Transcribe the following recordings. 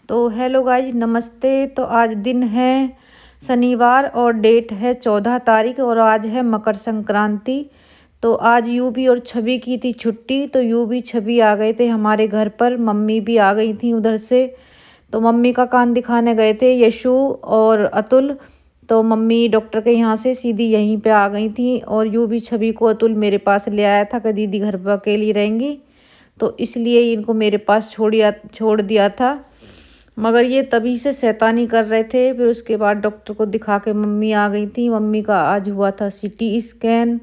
तो hello guys, नमस्ते। तो आज दिन है शनिवार और डेट है 14 तारीख और आज है मकर संक्रांति। तो आज यूबी और छवि की थी छुट्टी, तो यूबी छवि आ गए थे हमारे घर पर। मम्मी भी आ गई थी उधर से। तो मम्मी का कान दिखाने गए थे यशु और अतुल। तो मम्मी डॉक्टर के यहाँ से सीधी यहीं पे आ गई थी और यूबी छवि को अतुल मेरे पास ले आया था कि दीदी घर पर अकेली रहेंगी, तो इसलिए इनको मेरे पास छोड़ दिया था। मगर ये तभी से शैतानी कर रहे थे। फिर उसके बाद डॉक्टर को दिखा के मम्मी आ गई थी। मम्मी का आज हुआ था सीटी स्कैन,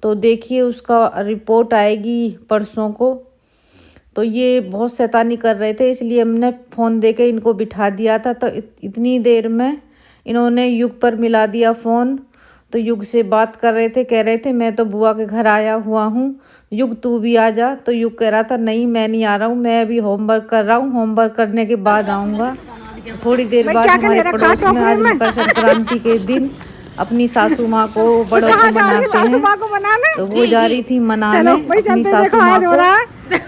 तो देखिए उसका रिपोर्ट आएगी परसों को। तो ये बहुत शैतानी कर रहे थे, इसलिए हमने फ़ोन दे के इनको बिठा दिया था। तो इतनी देर में इन्होंने युग पर मिला दिया फ़ोन। तो युग से बात कर रहे थे, कह रहे थे मैं तो बुआ के घर आया हुआ हूँ, युग तू भी आ जा। तो युग कह रहा था नहीं मैं नहीं आ रहा हूँ, मैं अभी होमवर्क कर रहा हूँ, होमवर्क करने के बाद आऊँगा। थोड़ी देर बाद हमारे पड़ोस में आज मकर संक्रांति के दिन अपनी सासू माँ को बड़ों को मनाते हैं, तो वो जा रही थी मनाने अपनी सासू माँ को।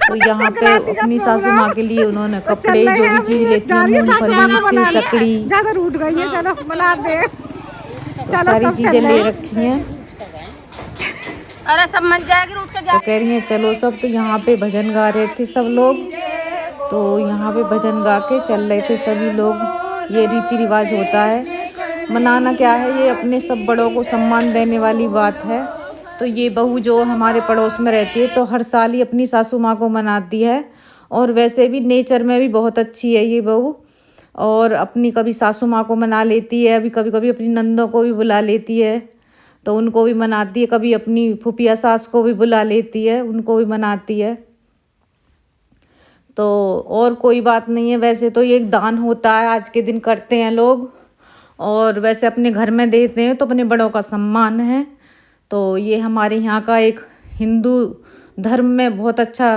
तो यहाँ पे अपनी सासू माँ के लिए उन्होंने कपड़े जो भी चीज़ लेती है, मूंगफली सकड़ी, तो सारी चीजें ले रखी हैं। अरे सब मच जाएगी, उठ के तो कह रही हैं चलो सब। तो यहाँ पे भजन गा रहे थे सब लोग, तो यहाँ पे भजन गा के चल रहे थे सभी लोग। ये रीति रिवाज होता है, मनाना क्या है, ये अपने सब बड़ों को सम्मान देने वाली बात है। तो ये बहू जो हमारे पड़ोस में रहती है तो हर साल ही अपनी सासू माँ को मनाती है, और वैसे भी नेचर में भी बहुत अच्छी है ये बहू। और अपनी कभी सासू माँ को मना लेती है, अभी कभी कभी अपनी नंदों को भी बुला लेती है तो उनको भी मनाती है, कभी अपनी फुफिया सास को भी बुला लेती है, उनको भी मनाती है। तो और कोई बात नहीं है, वैसे तो ये एक दान होता है, आज के दिन करते हैं लोग, और वैसे अपने घर में देते हैं तो अपने बड़ों का सम्मान है। तो ये हमारे यहाँ का एक हिंदू धर्म में बहुत अच्छा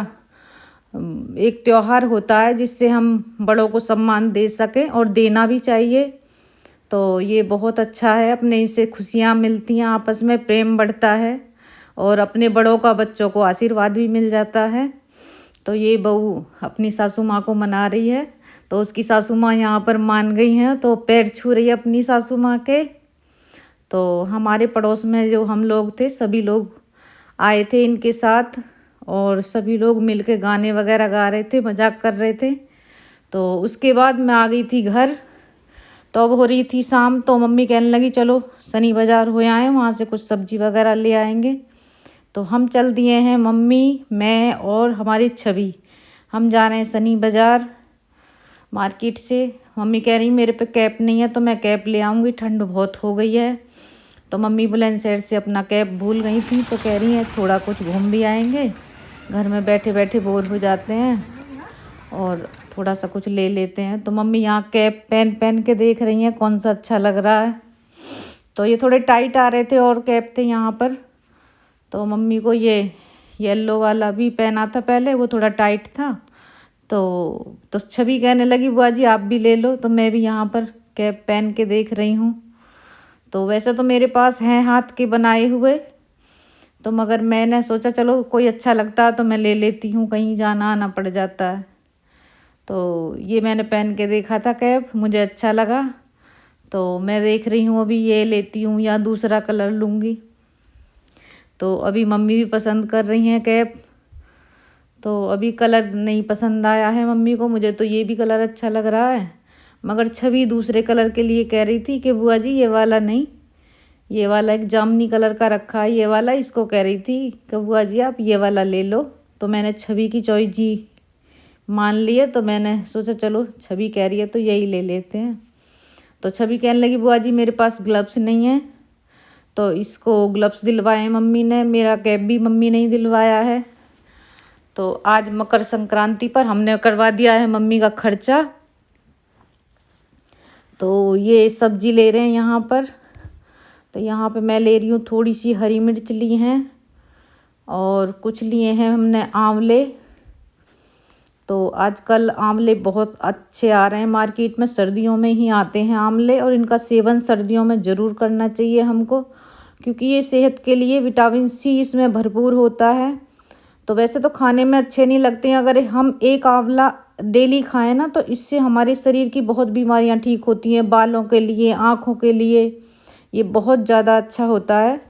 एक त्योहार होता है, जिससे हम बड़ों को सम्मान दे सकें और देना भी चाहिए। तो ये बहुत अच्छा है, अपने इससे खुशियाँ मिलती हैं, आपस में प्रेम बढ़ता है और अपने बड़ों का बच्चों को आशीर्वाद भी मिल जाता है। तो ये बहू अपनी सासू माँ को मना रही है, तो उसकी सासू माँ यहाँ पर मान गई हैं, तो पैर छू रही है अपनी सासू माँ के। तो हमारे पड़ोस में जो हम लोग थे सभी लोग आए थे इनके साथ, और सभी लोग मिलके गाने वगैरह गा रहे थे, मजाक कर रहे थे। तो उसके बाद मैं आ गई थी घर। तो अब हो रही थी शाम, तो मम्मी कहने लगी चलो शनि बाज़ार हो आए, वहाँ से कुछ सब्जी वगैरह ले आएंगे। तो हम चल दिए हैं, मम्मी, मैं और हमारी छवि, हम जा रहे हैं शनि बाज़ार मार्केट से। मम्मी कह रही मेरे पे कैप नहीं है, तो मैं कैप ले आऊँगी, ठंड बहुत हो गई है। तो मम्मी बुलंदशहर से अपना कैप भूल गई थी, तो कह रही हैं थोड़ा कुछ घूम भी आएंगे, घर में बैठे बैठे बोर हो जाते हैं और थोड़ा सा कुछ ले लेते हैं। तो मम्मी यहाँ कैप पहन के देख रही हैं कौन सा अच्छा लग रहा है। तो ये थोड़े टाइट आ रहे थे और कैप थे यहाँ पर, तो मम्मी को ये येलो वाला भी पहना था पहले, वो थोड़ा टाइट था। तो छवि कहने लगी बुआ जी आप भी ले लो, तो मैं भी यहाँ पर कैप पहन के देख रही हूँ। तो वैसे तो मेरे पास हैं हाथ के बनाए हुए, तो मगर मैंने सोचा चलो कोई अच्छा लगता है तो मैं ले लेती हूँ, कहीं जाना आना पड़ जाता है। तो ये मैंने पहन के देखा था कैप, मुझे अच्छा लगा, तो मैं देख रही हूँ अभी ये लेती हूँ या दूसरा कलर लूँगी। तो अभी मम्मी भी पसंद कर रही हैं कैप, तो अभी कलर नहीं पसंद आया है मम्मी को, मुझे तो ये भी कलर अच्छा लग रहा है। मगर छवि दूसरे कलर के लिए कह रही थी कि बुआ जी ये वाला नहीं, ये वाला एक जामुनी कलर का रखा है, ये वाला, इसको कह रही थी कि बुआ जी आप ये वाला ले लो। तो मैंने छवि की चॉइस जी मान लिए, तो मैंने सोचा चलो छवि कह रही है तो यही ले लेते हैं। तो छवि कहने लगी बुआ जी मेरे पास ग्लव्स नहीं है, तो इसको ग्लव्स दिलवाए मम्मी ने, मेरा कैप भी मम्मी ने ही दिलवाया है। तो आज मकर संक्रांति पर हमने करवा दिया है मम्मी का खर्चा। तो ये सब्जी ले रहे हैं यहाँ पर, तो यहाँ पे मैं ले रही हूँ थोड़ी सी हरी मिर्च ली हैं और कुछ लिए हैं हमने आंवले। तो आजकल आंवले बहुत अच्छे आ रहे हैं मार्केट में, सर्दियों में ही आते हैं आंवले, और इनका सेवन सर्दियों में ज़रूर करना चाहिए हमको, क्योंकि ये सेहत के लिए विटामिन सी इसमें भरपूर होता है। तो वैसे तो खाने में अच्छे नहीं लगते हैं, अगर हम एक आंवला डेली खाएं ना तो इससे हमारे शरीर की बहुत बीमारियां ठीक होती हैं, बालों के लिए, आँखों के लिए ये बहुत ज़्यादा अच्छा होता है।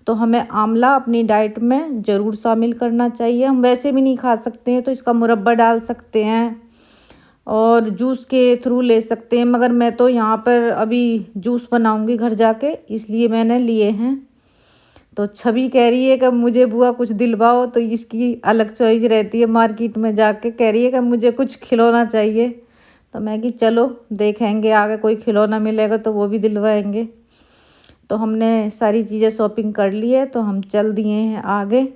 तो हमें आंवला अपनी डाइट में ज़रूर शामिल करना चाहिए। हम वैसे भी नहीं खा सकते हैं तो इसका मुरब्बा डाल सकते हैं और जूस के थ्रू ले सकते हैं, मगर मैं तो यहाँ पर अभी जूस बनाऊंगी घर जाके, इसलिए मैंने लिए हैं। तो छवि कह रही है कि मुझे बुआ कुछ दिलवाओ, तो इसकी अलग चॉइस रहती है, मार्केट में जाके कह रही है कि मुझे कुछ खिलौना चाहिए। तो मैं कि चलो देखेंगे आगे कोई खिलौना मिलेगा तो वो भी दिलवाएंगे। तो हमने सारी चीज़ें शॉपिंग कर ली है तो हम चल दिए हैं आगे।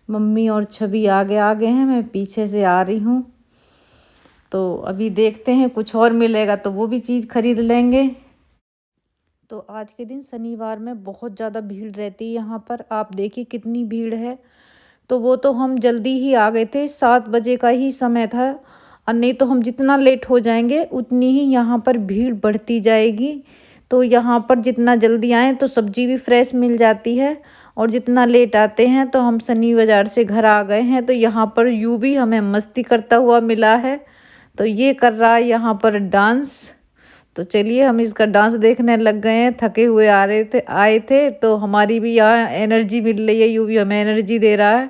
मम्मी और छवि आगे आगे हैं, मैं पीछे से आ रही हूँ। तो अभी देखते हैं कुछ और मिलेगा तो वो भी चीज़ खरीद लेंगे। तो आज के दिन शनिवार में बहुत ज़्यादा भीड़ रहती है यहाँ पर, आप देखिए कितनी भीड़ है। तो वो तो हम जल्दी ही आ गए थे, 7 बजे का ही समय था, और नहीं तो हम जितना लेट हो जाएंगे उतनी ही यहाँ पर भीड़ बढ़ती जाएगी। तो यहाँ पर जितना जल्दी आएँ तो सब्ज़ी भी फ्रेश मिल जाती है, और जितना लेट आते हैं तो हम सनी बाज़ार से घर आ गए हैं। तो यहाँ पर यूँ भी हमें मस्ती करता हुआ मिला है, तो ये कर रहा है यहाँ पर डांस। तो चलिए हम इसका डांस देखने लग गए हैं, थके हुए आए थे तो हमारी भी यहाँ एनर्जी मिल रही है, यूँ भी हमें एनर्जी दे रहा है।